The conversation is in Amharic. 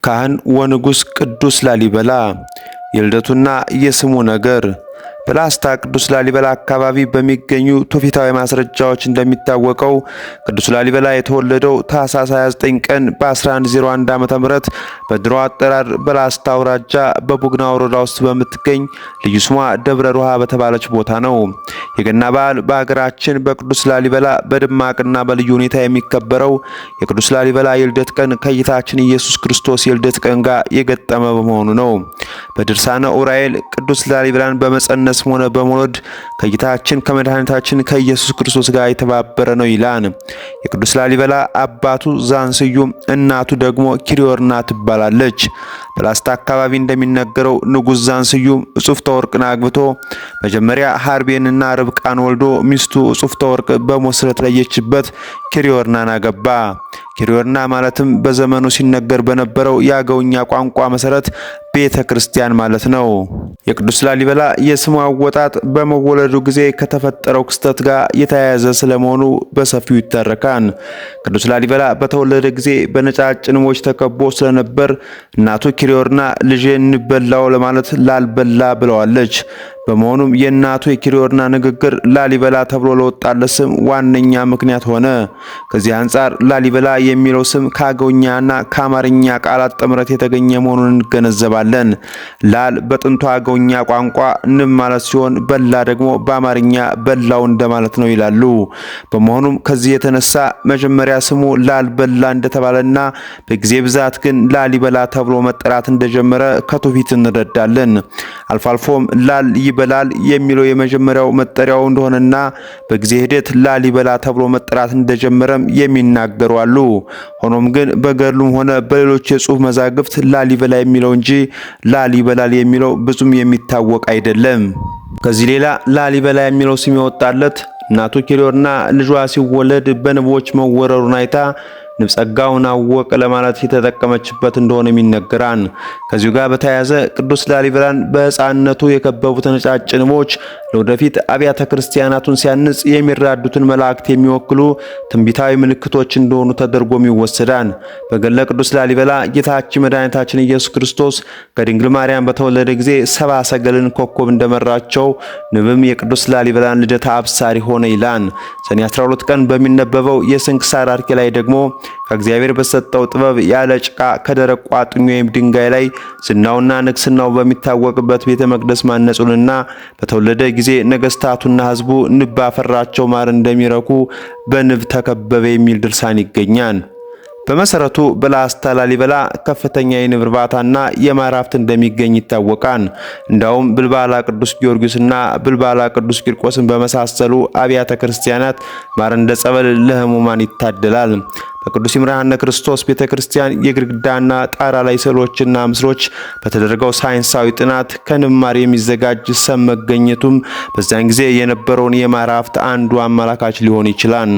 ካህን ወንጉስ ቅዱስ ላሊበላ የልደቱና የስሙ ነገር በላስታ ቅዱስ ላሊበላ አካባቢ በሚገኙ ትውፊታዊ ማስረጃዎች እንደሚታወቀው ቅዱስ ላሊበላ የተወለደው ታኅሳስ 29 ቀን በ1101 ዓ.ም በድሮ አጠራር በላስታ አውራጃ በቡግና ወረዳ ውስጥ በምትገኝ ልዩ ስሟ ደብረ ሮሃ በተባለች ቦታ ነው። የገና በዓል በሀገራችን በቅዱስ ላሊበላ በደማቅና በልዩ ሁኔታ የሚከበረው የቅዱስ ላሊበላ የልደት ቀን ከጌታችን ኢየሱስ ክርስቶስ የልደት ቀን ጋር የገጠመ በመሆኑ ነው። በድርሳነ ዑራኤል ቅዱስ ላሊበላን በመጸነስ ሆነ በመውለድ ከጌታችን ከመድኃኒታችን ከኢየሱስ ክርስቶስ ጋር የተባበረ ነው ይላል። የቅዱስ ላሊበላ አባቱ ዛንስዩም እናቱ ደግሞ ኪሪዮርና ትባላለች። በላስታ አካባቢ እንደሚነገረው ንጉስ ዛንስዩም እጹፍተ ወርቅን አግብቶ መጀመሪያ ሀርቤንና ርብቃን ወልዶ ሚስቱ እጹፍተ ወርቅ በሞት ስለተለየችበት ኪሪዮርናን አገባ። ኪሪዮርና ማለትም በዘመኑ ሲነገር በነበረው የአገውኛ ቋንቋ መሰረት ቤተ ክርስቲያን ማለት ነው። የቅዱስ ላሊበላ የስሙ አወጣጥ በመወለዱ ጊዜ ከተፈጠረው ክስተት ጋር የተያያዘ ስለመሆኑ በሰፊው ይተረካል። ቅዱስ ላሊበላ በተወለደ ጊዜ በነጫጭ ንቦች ተከቦ ስለነበር እናቱ ኪሪዮርና ልጄ እንበላው ለማለት ላልበላ ብለዋለች። በመሆኑም የእናቱ የኪሪዮርና ንግግር ላሊበላ ተብሎ ለወጣለት ስም ዋነኛ ምክንያት ሆነ። ከዚህ አንጻር ላሊበላ የሚለው ስም ከአገውኛና ከአማርኛ ቃላት ጥምረት የተገኘ መሆኑን እንገነዘባለን። ላል በጥንቱ አገውኛ ቋንቋ ንብ ማለት ሲሆን በላ ደግሞ በአማርኛ በላው እንደማለት ነው ይላሉ። በመሆኑም ከዚህ የተነሳ መጀመሪያ ስሙ ላልበላ እንደተባለና በጊዜ ብዛት ግን ላሊበላ ተብሎ መጠራት እንደጀመረ ከትውፊት እንረዳለን። አልፎ አልፎም ላል ይበላል የሚለው የመጀመሪያው መጠሪያው እንደሆነና በጊዜ ሂደት ላሊበላ ተብሎ መጠራት እንደጀመረም የሚናገሩ አሉ። ሆኖም ግን በገድሉም ሆነ በሌሎች የጽሑፍ መዛግብት ላሊበላ የሚለው እንጂ ላሊበላል የሚለው ብዙም የሚታወቅ አይደለም። ከዚህ ሌላ ላሊበላ የሚለው ስም የወጣለት እናቱ ኪሪዮርና ልጇ ሲወለድ በንቦች መወረሩን አይታ ንብ ጸጋውን አወቀ ለማለት የተጠቀመችበት እንደሆነ ይነገራል። ከዚሁ ጋር በተያያዘ ቅዱስ ላሊበላን በሕፃንነቱ የከበቡት ነጫጭ ንቦች ለወደፊት አብያተ ክርስቲያናቱን ሲያንጽ የሚራዱትን መላእክት የሚወክሉ ትንቢታዊ ምልክቶች እንደሆኑ ተደርጎም ይወሰዳል። በገድለ ቅዱስ ላሊበላ ጌታችን መድኃኒታችን ኢየሱስ ክርስቶስ ከድንግል ማርያም በተወለደ ጊዜ ሰብአ ሰገልን ኮከብ እንደመራቸው ንብም የቅዱስ ላሊበላን ልደት አብሳሪ ሆነ ይላል። ሰኔ 12 ቀን በሚነበበው የስንክሳር አርኬ ላይ ደግሞ ከእግዚአብሔር በሰጠው ጥበብ ያለ ጭቃ ከደረቅ ቋጥኝ ወይም ድንጋይ ላይ ዝናውና ንግስናው በሚታወቅበት ቤተ መቅደስ ማነጹንና በተወለደ ጊዜ ነገስታቱና ሕዝቡ ንብ ባፈራቸው ማር እንደሚረኩ በንብ ተከበበ የሚል ድርሳን ይገኛል። በመሰረቱ በላስታ ላሊበላ ከፍተኛ የንብ እርባታና የማር ሀብት እንደሚገኝ ይታወቃል። እንዳውም ብልባላ ቅዱስ ጊዮርጊስና ብልባላ ቅዱስ ቂርቆስን በመሳሰሉ አብያተ ክርስቲያናት ማር እንደ ጸበል ለሕሙማን ይታደላል። በቅዱስ ይምርሃነ ክርስቶስ ቤተክርስቲያን የግድግዳና ጣራ ላይ ስዕሎችና ምስሎች በተደረገው ሳይንሳዊ ጥናት ከንብ ማር የሚዘጋጅ ሰም መገኘቱም በዚያን ጊዜ የነበረውን የማር ሀብት አንዱ አመላካች ሊሆን ይችላል።